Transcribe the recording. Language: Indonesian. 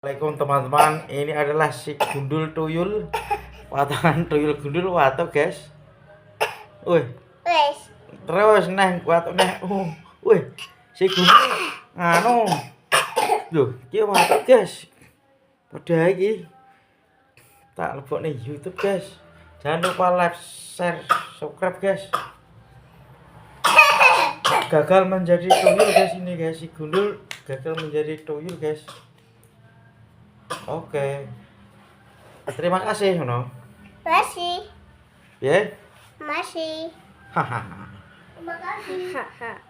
Assalamualaikum teman-teman, ini adalah si gundul tuyul, patangan tuyul gundul watuk guys. Wih, terus neng watuk neng, wih, si gundul, loh, dia watuk guys. Pada lagi, tak lebok nih YouTube guys. Jangan lupa like, share, subscribe guys. Gagal menjadi tuyul guys ini guys, si gundul gagal menjadi tuyul guys. Oke. Terima kasih, no. Masih. Ya. Masih. Hahaha. Terima kasih.